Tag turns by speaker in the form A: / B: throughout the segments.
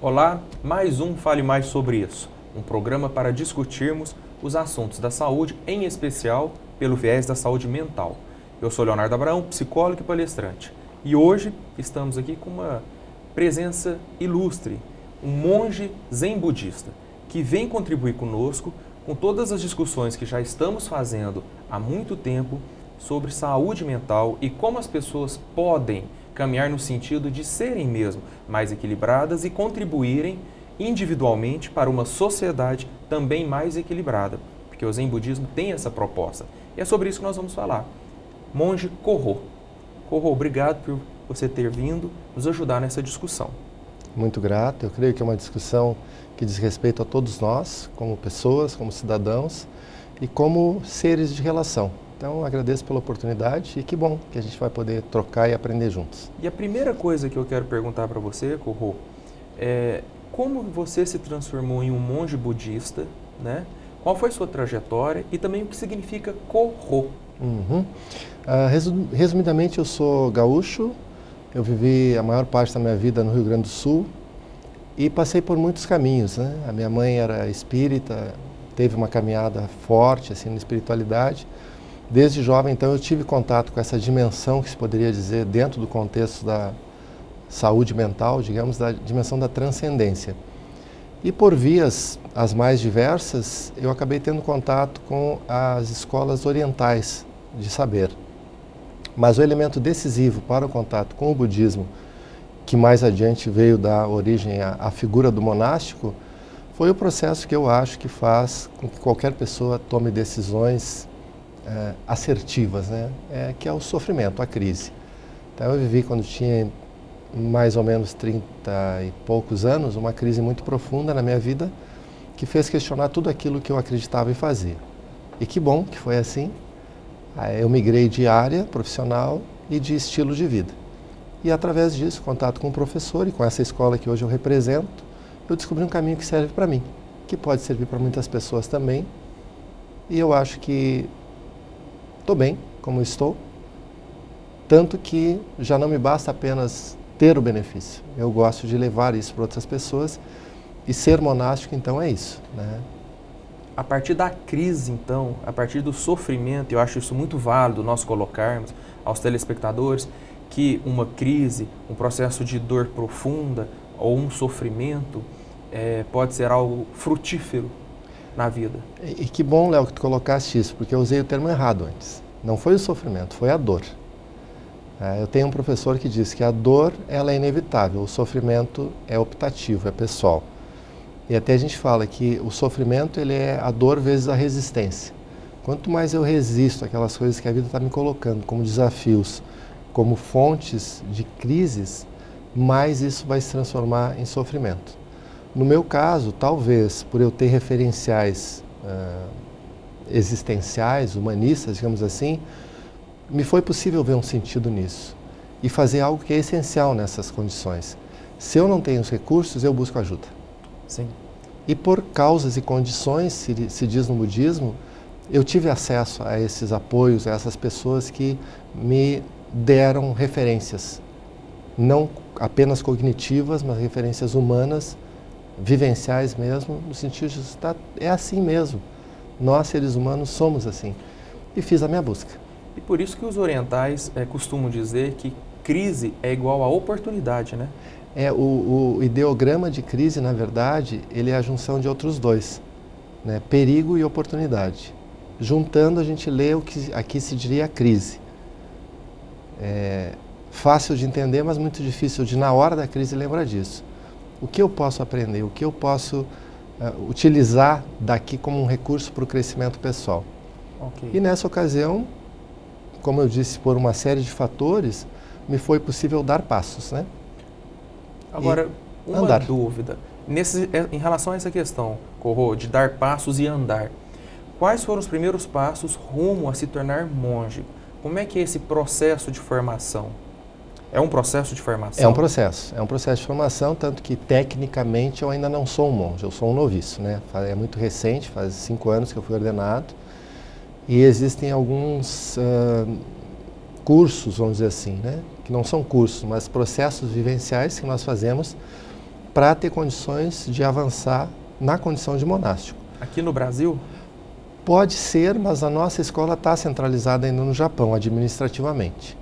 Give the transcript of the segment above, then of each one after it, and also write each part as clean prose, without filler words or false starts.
A: Olá, mais um Fale Mais Sobre Isso, um programa para discutirmos os assuntos da saúde, em especial pelo viés da saúde mental. Eu sou Leonardo Abraão, psicólogo e palestrante, e hoje estamos aqui com uma presença ilustre, um monge zen budista, que vem contribuir conosco com todas as discussões que já estamos fazendo há muito tempo sobre saúde mental e como as pessoas podem caminhar no sentido de serem mesmo mais equilibradas e contribuírem individualmente para uma sociedade também mais equilibrada, porque o Zen Budismo tem essa proposta. E é sobre isso que nós vamos falar. Monge Kohō. Kohō, obrigado por você ter vindo nos ajudar nessa discussão.
B: Muito grato. Eu creio que é uma discussão que diz respeito a todos nós, como pessoas, como cidadãos e como seres de relação. Então, agradeço pela oportunidade e que bom que a gente vai poder trocar e aprender juntos.
A: E a primeira coisa que eu quero perguntar para você, Kohō, é como você se transformou em um monge budista, né? Qual foi a sua trajetória e também o que significa Kohō?
B: Resumidamente, eu sou gaúcho, eu vivi a maior parte da minha vida no Rio Grande do Sul e passei por muitos caminhos, né? A minha mãe era espírita, teve uma caminhada forte assim, na espiritualidade. Desde jovem, então, eu tive contato com essa dimensão, que se poderia dizer, dentro do contexto da saúde mental, digamos, da dimensão da transcendência. E por vias as mais diversas, eu acabei tendo contato com as escolas orientais de saber. Mas o elemento decisivo para o contato com o budismo, que mais adiante veio dar origem à figura do monástico, foi o processo que eu acho que faz com que qualquer pessoa tome decisões assertivas, né? Que é o sofrimento, a crise. Então eu vivi quando tinha mais ou menos 30 e poucos anos, uma crise muito profunda na minha vida que fez questionar tudo aquilo que eu acreditava e fazia. E que bom que foi assim. Eu migrei de área profissional e de estilo de vida. E através disso, contato com o professor e com essa escola que hoje eu represento, eu descobri um caminho que serve para mim, que pode servir para muitas pessoas também. E eu acho que estou bem como estou, tanto que já não me basta apenas ter o benefício. Eu gosto de levar isso para outras pessoas e ser monástico, então, é isso, né?
A: A partir da crise, então, a partir do sofrimento, eu acho isso muito válido nós colocarmos aos telespectadores que uma crise, um processo de dor profunda ou um sofrimento pode ser algo frutífero na vida.
B: E que bom, Léo, que tu colocaste isso, porque eu usei o termo errado antes. Não foi o sofrimento, foi a dor. Eu tenho um professor que diz que a dor ela é inevitável, o sofrimento é optativo, é pessoal. E até a gente fala que o sofrimento ele é a dor vezes a resistência. Quanto mais eu resisto àquelas coisas que a vida está me colocando como desafios, como fontes de crises, mais isso vai se transformar em sofrimento. No meu caso, talvez por eu ter referenciais existenciais, humanistas, digamos assim, me foi possível ver um sentido nisso e fazer algo que é essencial nessas condições. Se eu não tenho os recursos, eu busco ajuda.
A: Sim.
B: E por causas e condições, se diz no budismo, eu tive acesso a esses apoios, a essas pessoas que me deram referências, não apenas cognitivas, mas referências humanas, vivenciais mesmo, no sentido de é assim mesmo. Nós, seres humanos, somos assim. E fiz a minha busca.
A: E por isso que os orientais costumam dizer que crise é igual a oportunidade, né?
B: O ideograma de crise, na verdade, ele é a junção de outros dois, né? Perigo e oportunidade. Juntando, a gente lê o que aqui se diria crise. Fácil de entender, mas muito difícil de, na hora da crise, lembrar disso. O que eu posso aprender? O que eu posso utilizar daqui como um recurso para o crescimento pessoal?
A: Okay.
B: E nessa ocasião, como eu disse, por uma série de fatores, me foi possível dar passos, né?
A: Agora, uma dúvida. Em relação a essa questão, Kohō, de dar passos e andar, quais foram os primeiros passos rumo a se tornar monge? Como é que é esse processo de formação? É um processo de formação?
B: É um processo de formação, tanto que tecnicamente eu ainda não sou um monge, eu sou um noviço, né? É muito recente, faz 5 anos que eu fui ordenado, e existem alguns cursos, vamos dizer assim, né? Que não são cursos, mas processos vivenciais que nós fazemos para ter condições de avançar na condição de monástico.
A: Aqui no Brasil?
B: Pode ser, mas a nossa escola está centralizada ainda no Japão, administrativamente.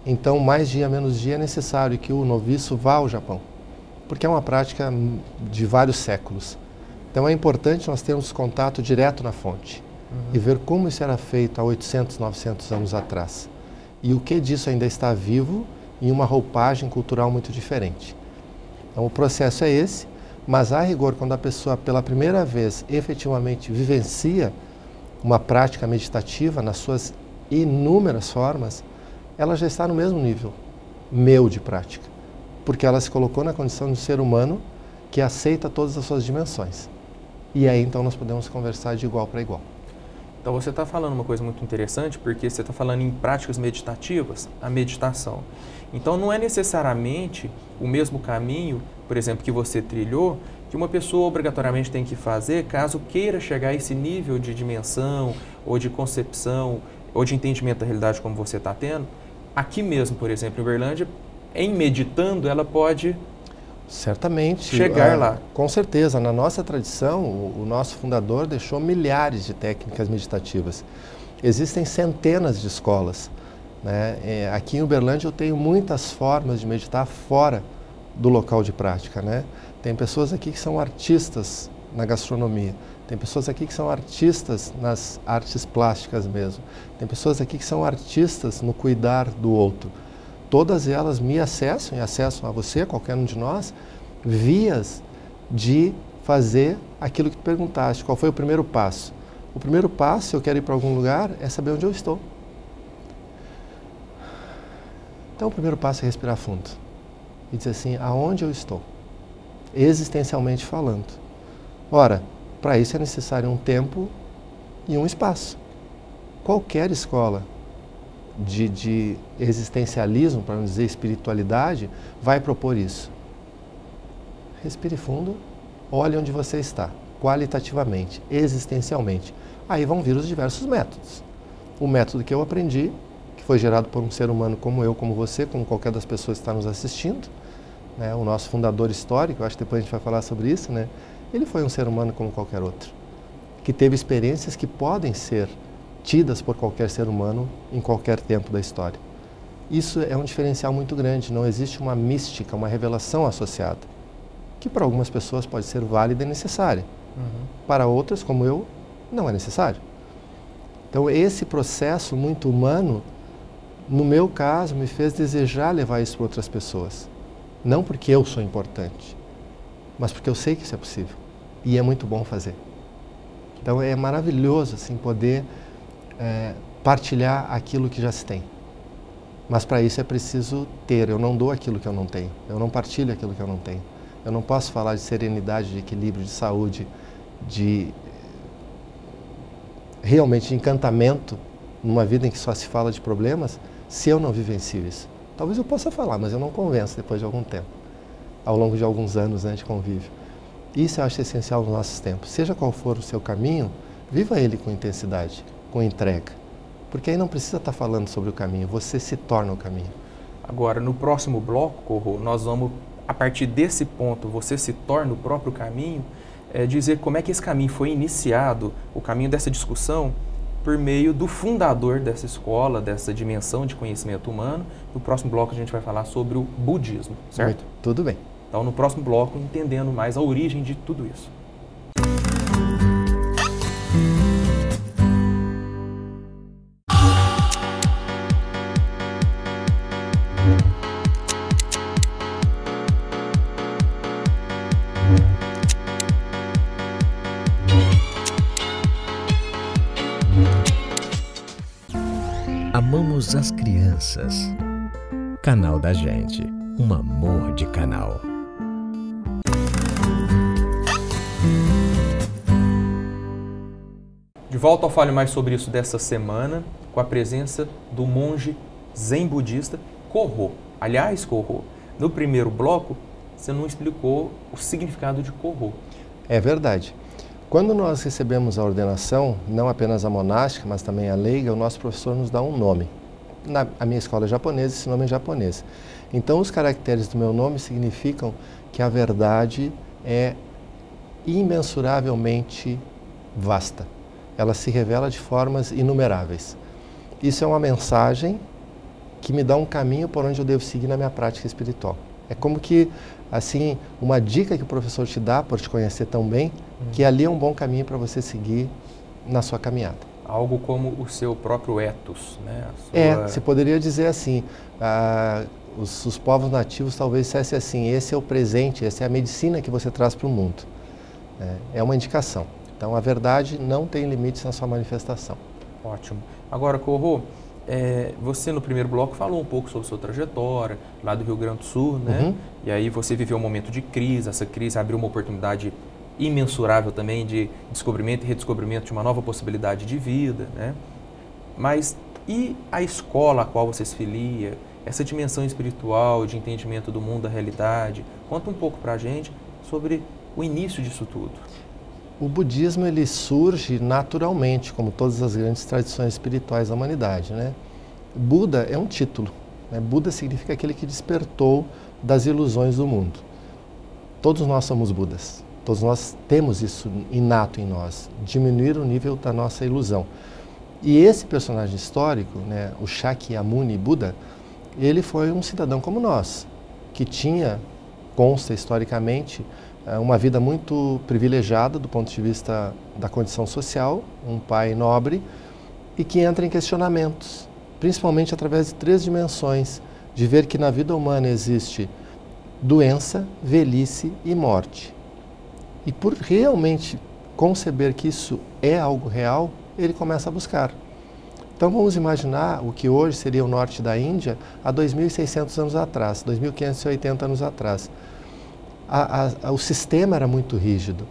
B: Então, mais dia, menos dia, é necessário que o noviço vá ao Japão, porque é uma prática de vários séculos. Então, é importante nós termos contato direto na fonte e ver como isso era feito há 800, 900 anos atrás. E o que disso ainda está vivo em uma roupagem cultural muito diferente. Então, o processo é esse, mas a rigor, quando a pessoa pela primeira vez efetivamente vivencia uma prática meditativa nas suas inúmeras formas, ela já está no mesmo nível meu de prática, porque ela se colocou na condição de um ser humano que aceita todas as suas dimensões. E aí então nós podemos conversar de igual para igual.
A: Então você está falando uma coisa muito interessante, porque você está falando em práticas meditativas, a meditação. Então não é necessariamente o mesmo caminho, por exemplo, que você trilhou, que uma pessoa obrigatoriamente tem que fazer caso queira chegar a esse nível de dimensão, ou de concepção, ou de entendimento da realidade como você está tendo. Aqui mesmo, por exemplo, em Uberlândia, em meditando, ela pode
B: certamente
A: chegar lá.
B: Com certeza, na nossa tradição, o nosso fundador deixou milhares de técnicas meditativas. Existem centenas de escolas, né? Aqui em Uberlândia eu tenho muitas formas de meditar fora do local de prática, né? Tem pessoas aqui que são artistas na gastronomia, tem pessoas aqui que são artistas nas artes plásticas mesmo, tem pessoas aqui que são artistas no cuidar do outro. Todas elas me acessam e acessam a você, a qualquer um de nós, vias de fazer aquilo que tu perguntaste. Qual foi o primeiro passo? O primeiro passo, se eu quero ir para algum lugar, é saber onde eu estou. Então, o primeiro passo é respirar fundo e dizer assim, aonde eu estou? Existencialmente falando. Ora, para isso é necessário um tempo e um espaço. Qualquer escola de existencialismo, para não dizer espiritualidade, vai propor isso. Respire fundo, olhe onde você está, qualitativamente, existencialmente. Aí vão vir os diversos métodos. O método que eu aprendi, que foi gerado por um ser humano como eu, como você, como qualquer das pessoas que está nos assistindo, né? O nosso fundador histórico, acho que depois a gente vai falar sobre isso, né? Ele foi um ser humano como qualquer outro, que teve experiências que podem ser tidas por qualquer ser humano em qualquer tempo da história. Isso é um diferencial muito grande, não existe uma mística, uma revelação associada, que para algumas pessoas pode ser válida e necessária. Para outras, como eu, não é necessário. Então esse processo muito humano, no meu caso, me fez desejar levar isso para outras pessoas. Não porque eu sou importante, mas porque eu sei que isso é possível. E é muito bom fazer. Então é maravilhoso assim, poder partilhar aquilo que já se tem. Mas para isso é preciso ter. Eu não dou aquilo que eu não tenho. Eu não partilho aquilo que eu não tenho. Eu não posso falar de serenidade, de equilíbrio, de saúde, de realmente de encantamento numa vida em que só se fala de problemas, se eu não vivencio isso. Talvez eu possa falar, mas eu não convenço depois de algum tempo, ao longo de alguns anos, né, de convívio. Isso eu acho essencial nos nossos tempos. Seja qual for o seu caminho, viva ele com intensidade, com entrega. Porque aí não precisa estar falando sobre o caminho, você se torna o caminho.
A: Agora, no próximo bloco, Corro, nós vamos, a partir desse ponto, você se torna o próprio caminho, dizer como é que esse caminho foi iniciado, o caminho dessa discussão, por meio do fundador dessa escola, dessa dimensão de conhecimento humano. No próximo bloco a gente vai falar sobre o budismo, certo?
B: Tudo bem.
A: Então, no próximo bloco, entendendo mais a origem de tudo isso.
C: Amamos as crianças. Canal da Gente, um amor de canal.
A: De volta ao Fale Mais Sobre Isso dessa semana, com a presença do monge zen budista Corro. Aliás, Corro, no primeiro bloco, você não explicou o significado de Corro.
B: É verdade. Quando nós recebemos a ordenação, não apenas a monástica, mas também a leiga, o nosso professor nos dá um nome. A minha escola é japonesa, esse nome é japonês. Então, os caracteres do meu nome significam que a verdade é imensuravelmente vasta. Ela se revela de formas inumeráveis. Isso é uma mensagem que me dá um caminho por onde eu devo seguir na minha prática espiritual. É como que, assim, uma dica que o professor te dá por te conhecer tão bem, que ali é um bom caminho para você seguir na sua caminhada.
A: Algo como o seu próprio ethos, né?
B: Você poderia dizer assim, os povos nativos talvez dissessem assim, esse é o presente, essa é a medicina que você traz para o mundo. É uma indicação. Então, a verdade não tem limites na sua manifestação.
A: Ótimo. Agora, Corro, você no primeiro bloco falou um pouco sobre sua trajetória lá do Rio Grande do Sul, né?
B: Uhum.
A: E aí você viveu um momento de crise, essa crise abriu uma oportunidade imensurável também de descobrimento e redescobrimento de uma nova possibilidade de vida, né? Mas e a escola a qual você se filia, essa dimensão espiritual, de entendimento do mundo, da realidade? Conta um pouco pra gente sobre o início disso tudo.
B: O budismo, ele surge naturalmente, como todas as grandes tradições espirituais da humanidade, né? Buda é um título, né? Buda significa aquele que despertou das ilusões do mundo. Todos nós somos Budas, todos nós temos isso inato em nós, diminuir o nível da nossa ilusão. E esse personagem histórico, né, o Shakyamuni Buda, ele foi um cidadão como nós, que consta historicamente, uma vida muito privilegiada do ponto de vista da condição social, um pai nobre, e que entra em questionamentos, principalmente através de 3 dimensões, de ver que na vida humana existe doença, velhice e morte. E por realmente conceber que isso é algo real, ele começa a buscar. Então vamos imaginar o que hoje seria o norte da Índia há 2.600 anos atrás, 2.580 anos atrás. O sistema era muito rígido.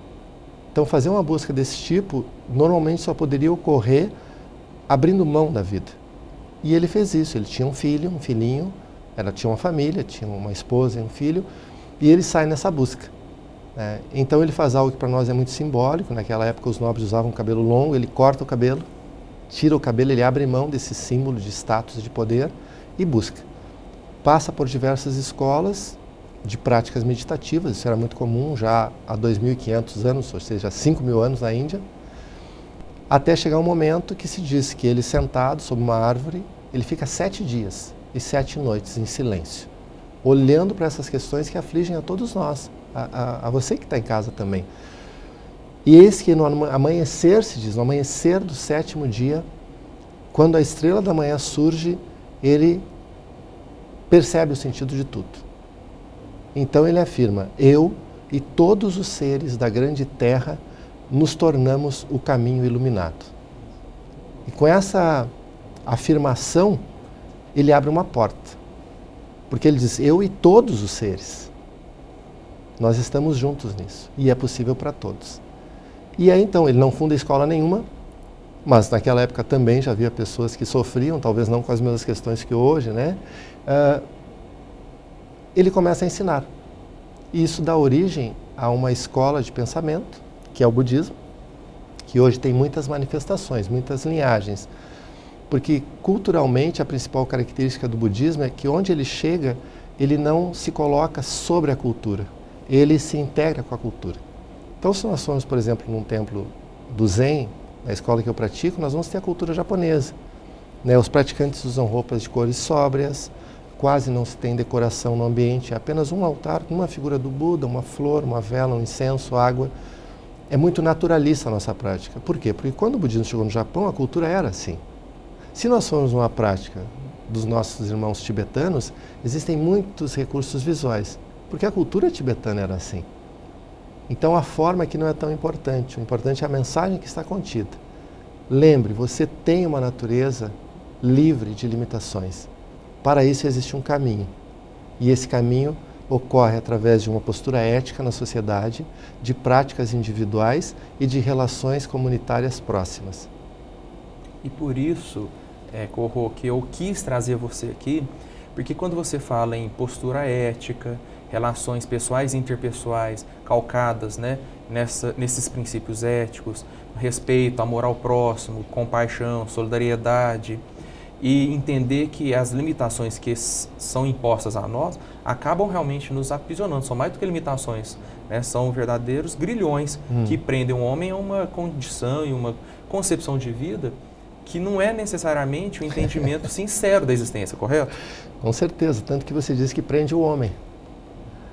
B: Então fazer uma busca desse tipo normalmente só poderia ocorrer abrindo mão da vida. E ele fez isso, ele tinha um filho, um filhinho, tinha uma família, tinha uma esposa e um filho, e ele sai nessa busca. Então ele faz algo que para nós é muito simbólico. Naquela época os nobres usavam cabelo longo, ele corta o cabelo, tira o cabelo, ele abre mão desse símbolo de status, de poder e busca. Passa por diversas escolas de práticas meditativas, isso era muito comum já há 2.500 anos, ou seja, 5.000 anos na Índia, até chegar um momento que se diz que ele sentado sob uma árvore, ele fica 7 dias e 7 noites em silêncio, olhando para essas questões que afligem a todos nós, a você que está em casa também. E eis que no amanhecer, se diz, no amanhecer do 7º dia, quando a estrela da manhã surge, ele percebe o sentido de tudo. Então ele afirma, eu e todos os seres da grande terra nos tornamos o caminho iluminado. E com essa afirmação, ele abre uma porta. Porque ele diz, eu e todos os seres, nós estamos juntos nisso. E é possível para todos. E aí então, ele não funda escola nenhuma, mas naquela época também já havia pessoas que sofriam, talvez não com as mesmas questões que hoje, né? Ele começa a ensinar. E isso dá origem a uma escola de pensamento, que é o budismo, que hoje tem muitas manifestações, muitas linhagens. Porque culturalmente a principal característica do budismo é que onde ele chega, ele não se coloca sobre a cultura, ele se integra com a cultura. Então se nós formos, por exemplo, num templo do Zen, na escola que eu pratico, nós vamos ter a cultura japonesa. Os praticantes usam roupas de cores sóbrias, quase não se tem decoração no ambiente, é apenas um altar, uma figura do Buda, uma flor, uma vela, um incenso, água. É muito naturalista a nossa prática. Por quê? Porque quando o budismo chegou no Japão, a cultura era assim. Se nós formos uma prática dos nossos irmãos tibetanos, existem muitos recursos visuais, porque a cultura tibetana era assim. Então a forma aqui não é tão importante, o importante é a mensagem que está contida. Lembre, você tem uma natureza livre de limitações. Para isso existe um caminho, e esse caminho ocorre através de uma postura ética na sociedade, de práticas individuais e de relações comunitárias próximas.
A: E por isso, Corro, que eu quis trazer você aqui, porque quando você fala em postura ética, relações pessoais e interpessoais calcadas, né, nesses princípios éticos, respeito, amor ao próximo, compaixão, solidariedade, e entender que as limitações que são impostas a nós acabam realmente nos aprisionando. São mais do que limitações, né? São verdadeiros grilhões que prendem o homem a uma condição e uma concepção de vida que não é necessariamente o entendimento sincero da existência, correto?
B: Com certeza, tanto que você diz que prende o homem.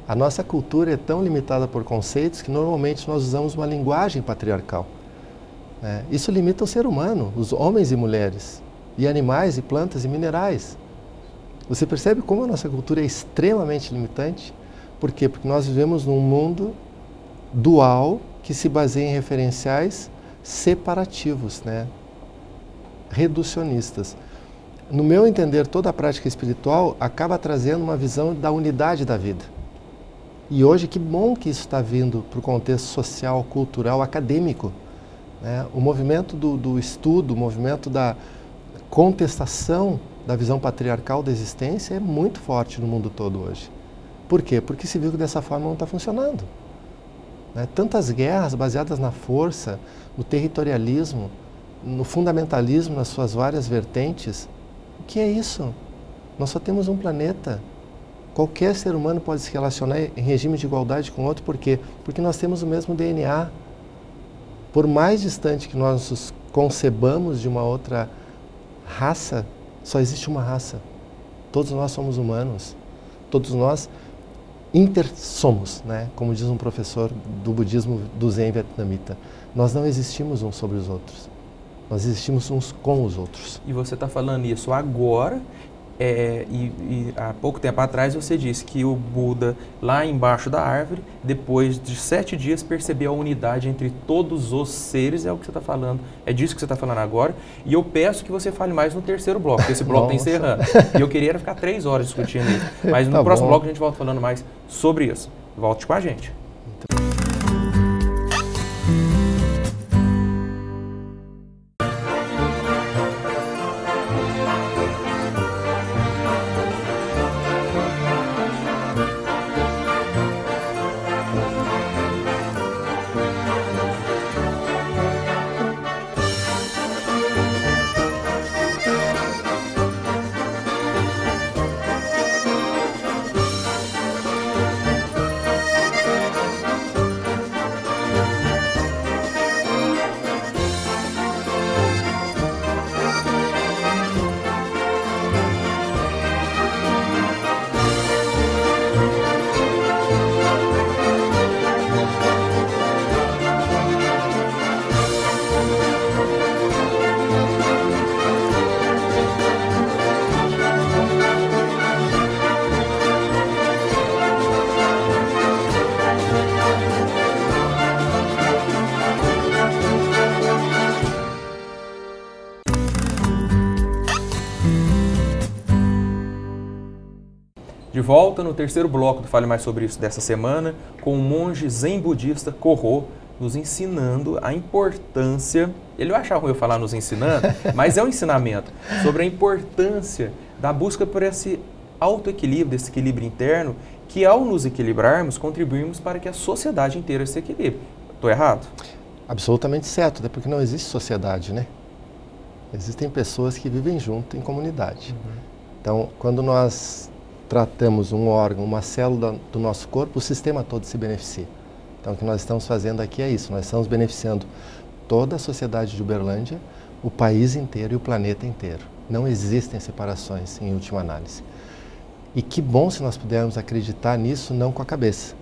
B: A nossa cultura é tão limitada por conceitos que normalmente nós usamos uma linguagem patriarcal. Isso limita o ser humano, os homens e mulheres, e animais e plantas e minerais. Você percebe como a nossa cultura é extremamente limitante? Por quê? Porque nós vivemos num mundo dual que se baseia em referenciais separativos, né? Reducionistas. No meu entender, toda a prática espiritual acaba trazendo uma visão da unidade da vida. E hoje, que bom que isso está vindo para o contexto social, cultural, acadêmico. Né? O movimento do estudo, o movimento da contestação da visão patriarcal da existência é muito forte no mundo todo hoje. Por quê? Porque se viu que dessa forma não está funcionando. Né? Tantas guerras baseadas na força, no territorialismo, no fundamentalismo nas suas várias vertentes. O que é isso? Nós só temos um planeta. Qualquer ser humano pode se relacionar em regime de igualdade com outro. Por quê? Porque nós temos o mesmo DNA. Por mais distante que nós nos concebamos de uma outra raça, só existe uma raça. Todos nós somos humanos. Todos nós intersomos, né? Como diz um professor do budismo do Zen vietnamita. Nós não existimos uns sobre os outros. Nós existimos uns com os outros.
A: E você está falando isso agora, e há pouco tempo atrás você disse que o Buda, lá embaixo da árvore, depois de 7 dias, percebeu a unidade entre todos os seres, é o que você está falando, é disso que você está falando agora, e eu peço que você fale mais no terceiro bloco, porque esse bloco está encerrando. E eu queria ficar 3 horas discutindo isso, mas no próximo bloco a gente volta falando mais sobre isso. Volte com a gente. De volta no terceiro bloco do Fale Mais Sobre Isso dessa semana, com o monge zen budista Korro, nos ensinando a importância, ele vai achar ruim eu falar nos ensinando, mas é um ensinamento sobre a importância da busca por esse autoequilíbrio, desse equilíbrio interno, que ao nos equilibrarmos, contribuímos para que a sociedade inteira se equilibre. Estou errado?
B: Absolutamente certo, até porque não existe sociedade, né? Existem pessoas que vivem junto em comunidade. Então, quando nós tratamos um órgão, uma célula do nosso corpo, o sistema todo se beneficia. Então, o que nós estamos fazendo aqui é isso, nós estamos beneficiando toda a sociedade de Uberlândia, o país inteiro e o planeta inteiro. Não existem separações, em última análise. E que bom se nós pudermos acreditar nisso, não com a cabeça,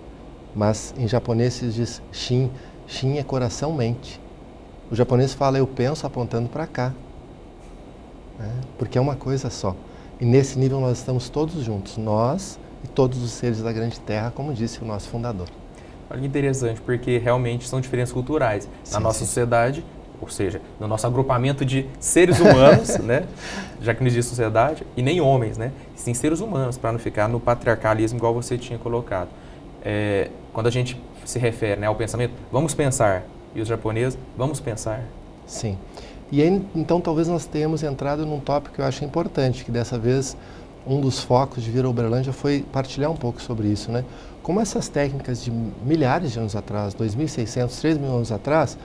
B: mas em japonês se diz Shin. Shin é coração-mente. O japonês fala, eu penso apontando para cá, né? Porque é uma coisa só. E nesse nível nós estamos todos juntos, nós e todos os seres da grande terra, como disse o nosso fundador.
A: Olha que interessante, porque realmente são diferenças culturais. Na nossa sociedade, ou seja, no nosso agrupamento de seres humanos, né? Já que não existe sociedade, e nem homens, né? Sim, seres humanos, para não ficar no patriarcalismo igual você tinha colocado. Quando a gente se refere, né, ao pensamento, vamos pensar, e os japoneses, vamos pensar.
B: Sim. E aí, então, talvez nós tenhamos entrado num tópico que eu acho importante, que dessa vez um dos focos de vir a Uberlândia foi partilhar um pouco sobre isso, né? Como essas técnicas de milhares de anos atrás, 2.600, 3.000 anos atrás,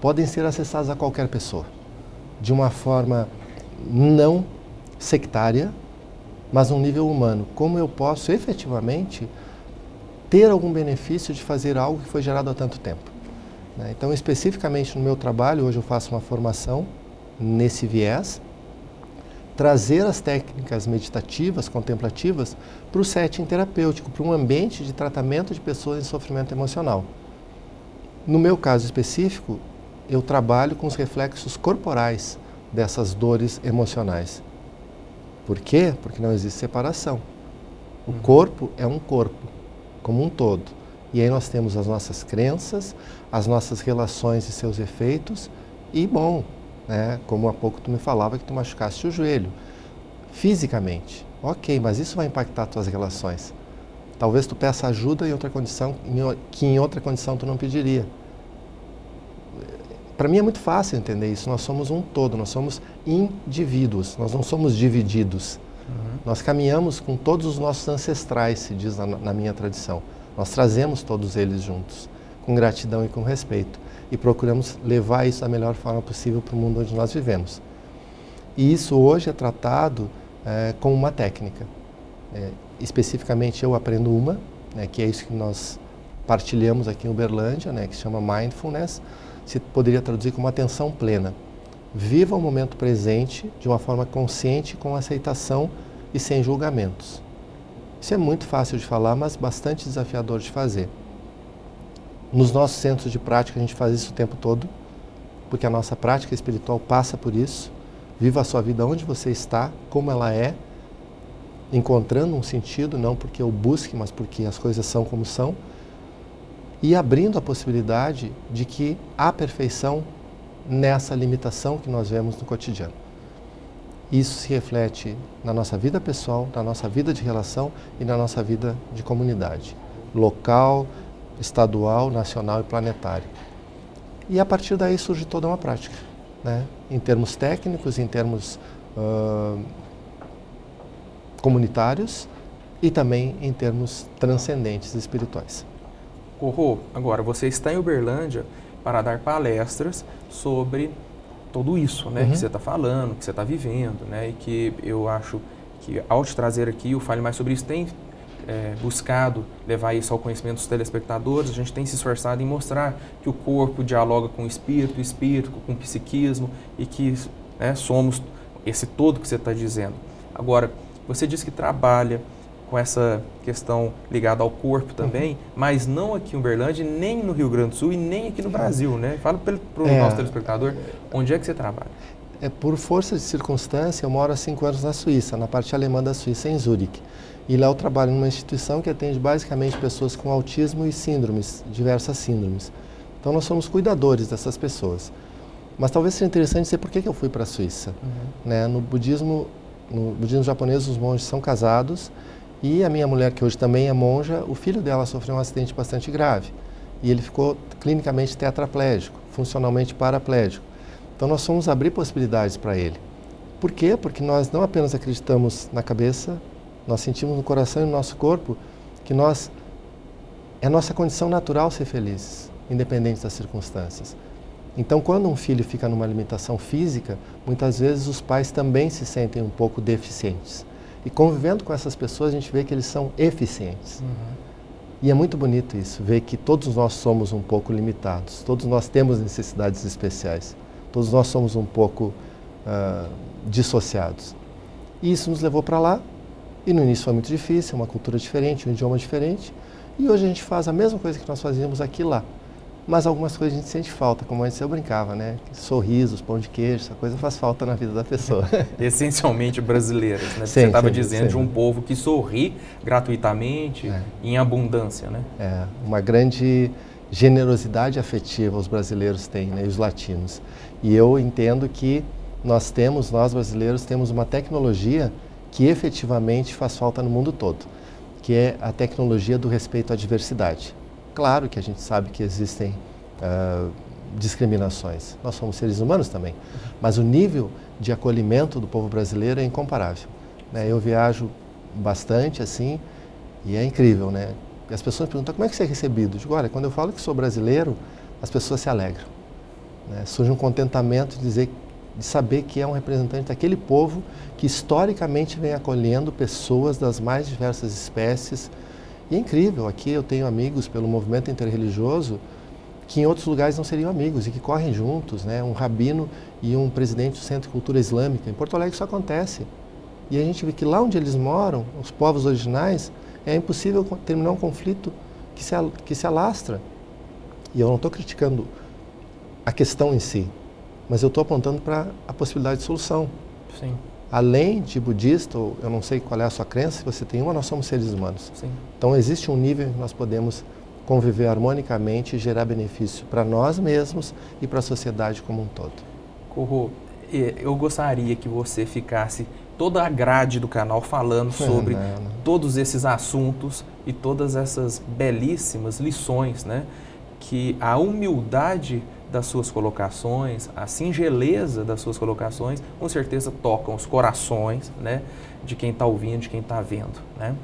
B: podem ser acessadas a qualquer pessoa, de uma forma não sectária, mas num nível humano. Como eu posso efetivamente ter algum benefício de fazer algo que foi gerado há tanto tempo? Né? Então, especificamente no meu trabalho, hoje eu faço uma formação nesse viés, trazer as técnicas meditativas, contemplativas, para o setting terapêutico, para um ambiente de tratamento de pessoas em sofrimento emocional. No meu caso específico, eu trabalho com os reflexos corporais dessas dores emocionais. Por quê? Porque não existe separação. O corpo é um corpo, como um todo. E aí nós temos as nossas crenças, as nossas relações e seus efeitos, e bom, né, como há pouco tu me falava que tu machucaste o joelho. Fisicamente, ok, mas isso vai impactar tuas relações. Talvez tu peça ajuda em outra condição, que em outra condição tu não pediria. Para mim é muito fácil entender isso. Nós somos um todo, nós somos indivíduos, nós não somos divididos. Nós caminhamos com todos os nossos ancestrais, se diz na minha tradição. Nós trazemos todos eles juntos, com gratidão e com respeito. E procuramos levar isso da melhor forma possível para o mundo onde nós vivemos. E isso hoje é tratado como uma técnica. Especificamente eu aprendo uma, que é isso que nós partilhamos aqui em Uberlândia, que se chama Mindfulness. Se poderia traduzir como atenção plena. Viva o momento presente de uma forma consciente, com aceitação e sem julgamentos. Isso é muito fácil de falar, mas bastante desafiador de fazer. Nos nossos centros de prática a gente faz isso o tempo todo, porque a nossa prática espiritual passa por isso. Viva a sua vida onde você está, como ela é, encontrando um sentido, não porque eu busque, mas porque as coisas são como são, e abrindo a possibilidade de que há perfeição nessa limitação que nós vemos no cotidiano. Isso se reflete na nossa vida pessoal, na nossa vida de relação e na nossa vida de comunidade, local, estadual, nacional e planetário. E a partir daí surge toda uma prática, em termos técnicos, em termos comunitários e também em termos transcendentes e espirituais.
A: Corro, agora você está em Uberlândia para dar palestras sobre tudo isso, que você está falando, que você está vivendo, e que eu acho que ao te trazer aqui o Fale Mais Sobre Isso tem buscado levar isso ao conhecimento dos telespectadores. A gente tem se esforçado em mostrar que o corpo dialoga com o espírito com o psiquismo e que somos esse todo que você está dizendo. Agora, você diz que trabalha com essa questão ligada ao corpo também, mas não aqui em Uberlândia, nem no Rio Grande do Sul e nem aqui no Brasil, Fala para o nosso telespectador, onde é que você trabalha?
B: Por força de circunstância, eu moro há 5 anos na Suíça, na parte alemã da Suíça, em Zurique. E lá eu trabalho numa instituição que atende basicamente pessoas com autismo e síndromes, diversas síndromes. Então nós somos cuidadores dessas pessoas. Mas talvez seja interessante dizer por que eu fui para a Suíça. No budismo japonês, os monges são casados. E a minha mulher, que hoje também é monja, o filho dela sofreu um acidente bastante grave. E ele ficou clinicamente tetraplégico, funcionalmente paraplégico. Então nós fomos abrir possibilidades para ele. Por quê? Porque nós não apenas acreditamos na cabeça, nós sentimos no coração e no nosso corpo que é nossa condição natural ser felizes, independente das circunstâncias. Então quando um filho fica numa limitação física, muitas vezes os pais também se sentem um pouco deficientes. E convivendo com essas pessoas, a gente vê que eles são eficientes. E é muito bonito isso, ver que todos nós somos um pouco limitados, todos nós temos necessidades especiais, todos nós somos um pouco dissociados. E isso nos levou para lá, e no início foi muito difícil, uma cultura diferente, um idioma diferente, e hoje a gente faz a mesma coisa que nós fazíamos aqui e lá. Mas algumas coisas a gente sente falta, como antes eu brincava, Sorrisos, pão de queijo, essa coisa faz falta na vida da pessoa.
A: Essencialmente brasileiras, Você estava dizendo de um povo que sorri gratuitamente, em abundância,
B: uma grande generosidade afetiva os brasileiros têm, e os latinos. E eu entendo que nós brasileiros temos uma tecnologia que efetivamente faz falta no mundo todo, que é a tecnologia do respeito à diversidade. Claro que a gente sabe que existem discriminações. Nós somos seres humanos também. Mas o nível de acolhimento do povo brasileiro é incomparável. Eu viajo bastante assim e é incrível, E as pessoas perguntam, como é que você é recebido? Eu digo, olha, quando eu falo que sou brasileiro, as pessoas se alegram. Surge um contentamento de dizer de saber que é um representante daquele povo que historicamente vem acolhendo pessoas das mais diversas espécies. E é incrível, aqui eu tenho amigos pelo movimento interreligioso que em outros lugares não seriam amigos e que correm juntos, né? Um rabino e um presidente do Centro de Cultura Islâmica. Em Porto Alegre isso acontece. E a gente vê que lá onde eles moram, os povos originais, é impossível terminar um conflito que se alastra. E eu não estou criticando a questão em si, mas eu estou apontando para a possibilidade de solução.
A: Sim.
B: Além de budista, ou eu não sei qual é a sua crença, se você tem uma, nós somos seres humanos.
A: Sim.
B: Então existe um nível em que nós podemos conviver harmonicamente e gerar benefício para nós mesmos e para a sociedade como um todo.
A: Corro, eu gostaria que você ficasse toda a grade do canal falando sobre todos esses assuntos e todas essas belíssimas lições, né? Que a humildade das suas colocações, a singeleza das suas colocações, com certeza tocam os corações, né? De quem está ouvindo, de quem está vendo, né?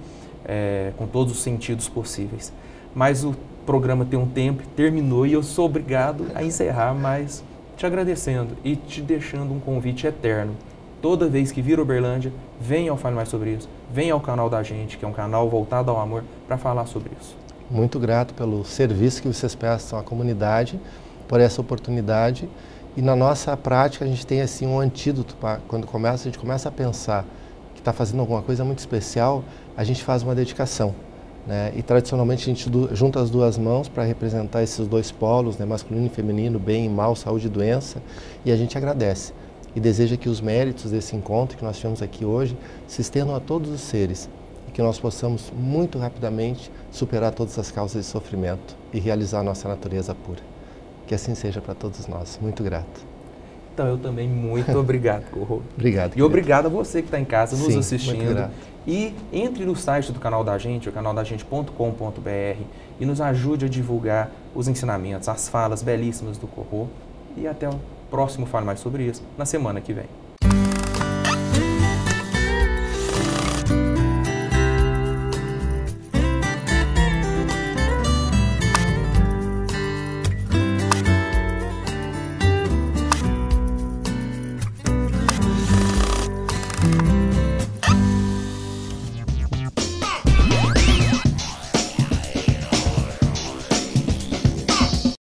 A: Com todos os sentidos possíveis. Mas o programa tem um tempo, terminou e eu sou obrigado a encerrar, mas te agradecendo e te deixando um convite eterno. Toda vez que vir Uberlândia, venha ao Fale Mais Sobre Isso, venha ao canal da gente, que é um canal voltado ao amor, para falar sobre isso.
B: Muito grato pelo serviço que vocês prestam à comunidade, por essa oportunidade. E na nossa prática a gente tem assim um antídoto para quando a gente começa a pensar que está fazendo alguma coisa muito especial, a gente faz uma dedicação, né? E tradicionalmente a gente junta as duas mãos para representar esses dois polos, né? Masculino e feminino, bem e mal, saúde e doença, e a gente agradece. E deseja que os méritos desse encontro que nós tivemos aqui hoje se estendam a todos os seres e que nós possamos muito rapidamente superar todas as causas de sofrimento e realizar a nossa natureza pura. Que assim seja para todos nós. Muito grato.
A: Então, eu também muito obrigado, Corro.
B: Obrigado.
A: E
B: querido.
A: obrigado a você que está em casa nos
B: Sim,
A: assistindo.
B: muito grato.
A: E entre no site do canal da gente, o canaldagente.com.br, e nos ajude a divulgar os ensinamentos, as falas belíssimas do Corro. E até o próximo Fale Mais Sobre Isso, na semana que vem.